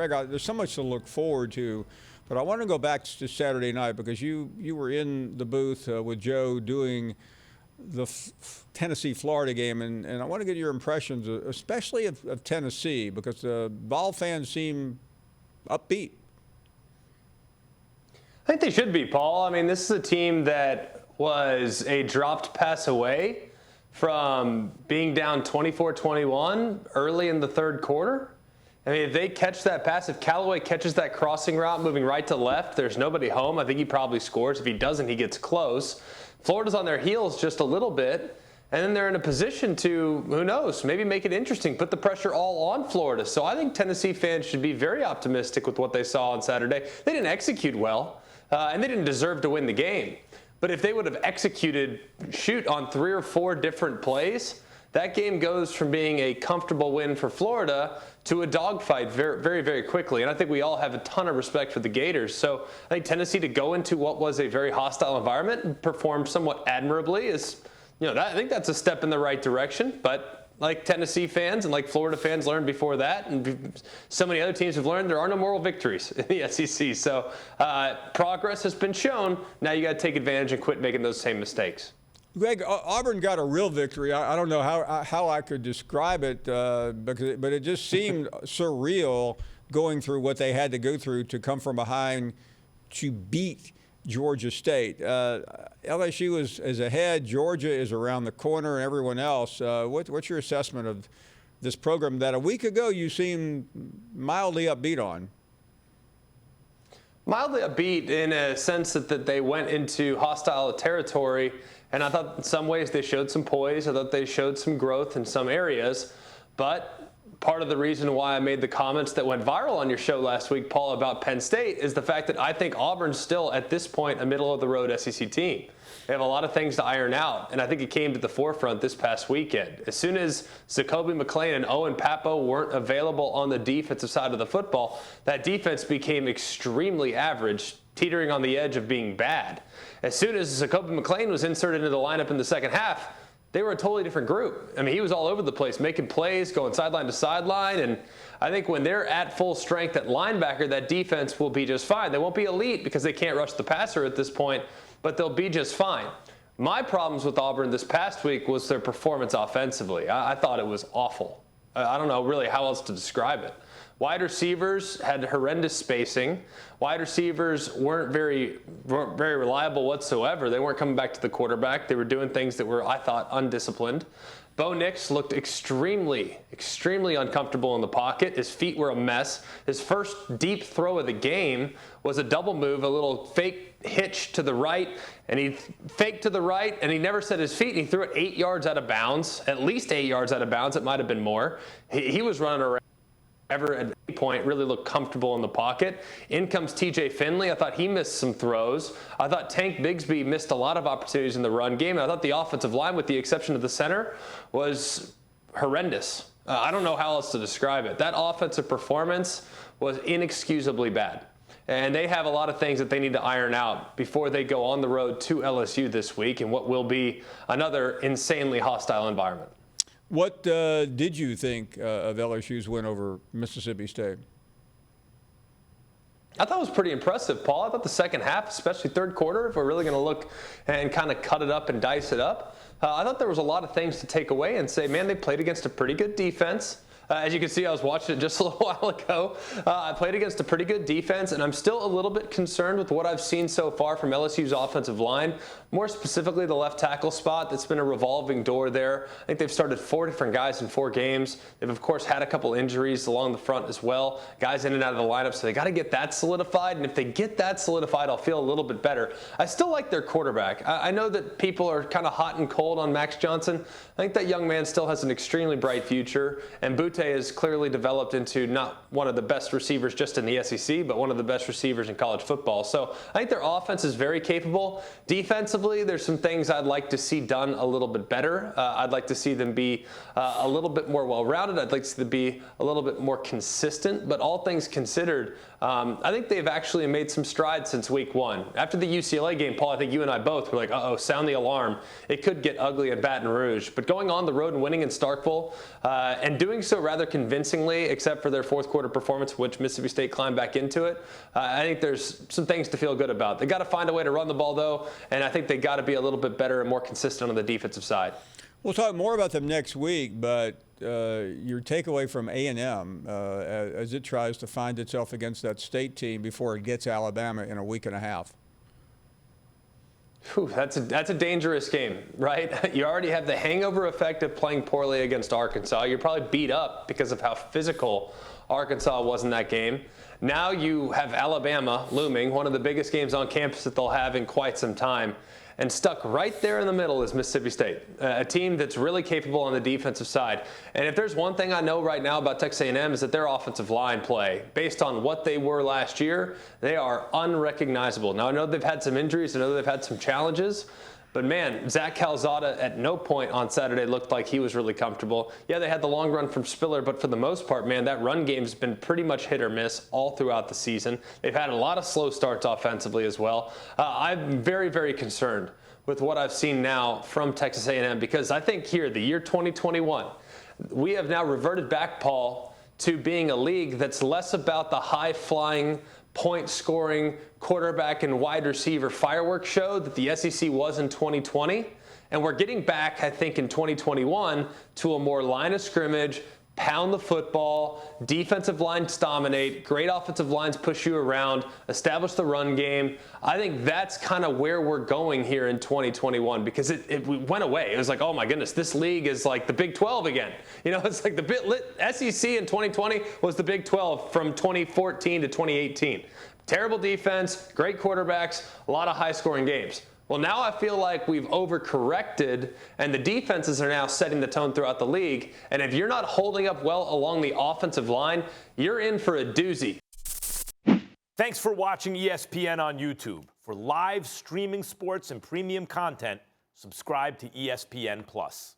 Greg, there's so much to look forward to, but I want to go back to Saturday night because you were in the booth with Joe doing the Tennessee-Florida game, and I want to get your impressions, especially of Tennessee, because the Vol fans seem upbeat. I think they should be, Paul. I mean, this is a team that was a dropped pass away from being down 24-21 early in the third quarter. I mean, if they catch that pass, if Callaway catches that crossing route moving right to left, there's nobody home. I think he probably scores. If he doesn't, he gets close. Florida's on their heels just a little bit, and then they're in a position to, who knows, maybe make it interesting, put the pressure all on Florida. So I think Tennessee fans should be very optimistic with what they saw on Saturday. They didn't execute well, and they didn't deserve to win the game. But if they would have executed, on 3 or 4 different plays, that game goes from being a comfortable win for Florida to a dogfight very, very, very quickly. And I think we all have a ton of respect for the Gators. So I think Tennessee to go into what was a very hostile environment and perform somewhat admirably is, I think that's a step in the right direction. But like Tennessee fans and like Florida fans learned before that, and so many other teams have learned, there are no moral victories in the SEC. So progress has been shown. Now you got to take advantage and quit making those same mistakes. Greg, Auburn got a real victory. I don't know how I could describe it, but it just seemed surreal going through what they had to go through to come from behind to beat Georgia State. LSU is ahead. Georgia is around the corner, and everyone else. What's your assessment of this program that a week ago you seemed mildly upbeat on? Mildly upbeat in a sense that they went into hostile territory, and I thought in some ways they showed some poise. I thought they showed some growth in some areas. But part of the reason why I made the comments that went viral on your show last week, Paul, about Penn State is the fact that I think Auburn's still, at this point, a middle-of-the-road SEC team. They have a lot of things to iron out, and I think it came to the forefront this past weekend. As soon as Zacoby McClain and Owen Pappoe weren't available on the defensive side of the football, that defense became extremely average, teetering on the edge of being bad. As soon as Zacoby McClain was inserted into the lineup in the second half, they were a totally different group. I mean, he was all over the place, making plays, going sideline to sideline, and I think when they're at full strength at linebacker, that defense will be just fine. They won't be elite because they can't rush the passer at this point, but they'll be just fine. My problems with Auburn this past week was their performance offensively. I thought it was awful. I don't know really how else to describe it. Wide receivers had horrendous spacing. Wide receivers weren't very reliable whatsoever. They weren't coming back to the quarterback. They were doing things that were, I thought, undisciplined. Bo Nix looked extremely, extremely uncomfortable in the pocket. His feet were a mess. His first deep throw of the game was a double move, a little fake hitch to the right, and he faked to the right, and he never set his feet, and he threw it 8 yards out of bounds, at least 8 yards out of bounds. It might have been more. He was running around. Ever at any point really looked comfortable in the pocket. In comes TJ Finley. I thought he missed some throws. I thought Tank Bigsby missed a lot of opportunities in the run game. And I thought the offensive line, with the exception of the center, was horrendous. I don't know how else to describe it. That offensive performance was inexcusably bad. And they have a lot of things that they need to iron out before they go on the road to LSU this week in what will be another insanely hostile environment. What did you think of LSU's win over Mississippi State? I thought it was pretty impressive, Paul. I thought the second half, especially third quarter, if we're really going to look and kind of cut it up and dice it up, I thought there was a lot of things to take away and say, man, they played against a pretty good defense. As you can see, I was watching it just a little while ago. I played against a pretty good defense, and I'm still a little bit concerned with what I've seen so far from LSU's offensive line, more specifically the left tackle spot. That's been a revolving door there. I think they've started 4 different guys in 4 games. They've, of course, had a couple injuries along the front as well, guys in and out of the lineup, so they got to get that solidified, and if they get that solidified, I'll feel a little bit better. I still like their quarterback. I know that people are kind of hot and cold on Max Johnson. I think that young man still has an extremely bright future, and Butte has clearly developed into not one of the best receivers just in the SEC, but one of the best receivers in college football. So I think their offense is very capable. Defensively, there's some things I'd like to see done a little bit better. I'd like to see them be a little bit more well-rounded. I'd like to see them be a little bit more consistent. But all things considered, I think they've actually made some strides since week 1. After the UCLA game, Paul, I think you and I both were like, uh-oh, sound the alarm. It could get ugly in Baton Rouge. But going on the road and winning in Starkville and doing so rather convincingly, except for their fourth quarter performance, which Mississippi State climbed back into it. I think there's some things to feel good about. They got to find a way to run the ball, though, and I think they got to be a little bit better and more consistent on the defensive side. We'll talk more about them next week, but your takeaway from A&M as it tries to find itself against that state team before it gets Alabama in a week and a half. Whew, that's a dangerous game, right? You already have the hangover effect of playing poorly against Arkansas. You're probably beat up because of how physical Arkansas was in that game. Now you have Alabama looming, one of the biggest games on campus that they'll have in quite some time. And stuck right there in the middle is Mississippi State, a team that's really capable on the defensive side. And if there's one thing I know right now about Texas A&M is that their offensive line play, based on what they were last year, they are unrecognizable. Now, I know they've had some injuries. I know they've had some challenges. But, man, Zach Calzada at no point on Saturday looked like he was really comfortable. Yeah, they had the long run from Spiller, but for the most part, man, that run game's been pretty much hit or miss all throughout the season. They've had a lot of slow starts offensively as well. I'm very, very concerned with what I've seen now from Texas A&M because I think here, the year 2021, we have now reverted back, Paul, to being a league that's less about the high-flying, point-scoring quarterback and wide receiver fireworks show that the SEC was in 2020. And we're getting back, I think, in 2021 to a more line of scrimmage, pound the football, defensive lines dominate, great offensive lines push you around, establish the run game. I think that's kind of where we're going here in 2021 because it went away. It was like, oh my goodness, this league is like the Big 12 again. You know, it's like the SEC in 2020 was the Big 12 from 2014 to 2018. Terrible defense, great quarterbacks, a lot of high-scoring games. Well, now I feel like we've overcorrected, and the defenses are now setting the tone throughout the league. And if you're not holding up well along the offensive line, you're in for a doozy. Thanks for watching ESPN on YouTube. For live streaming sports and premium content, subscribe to ESPN+.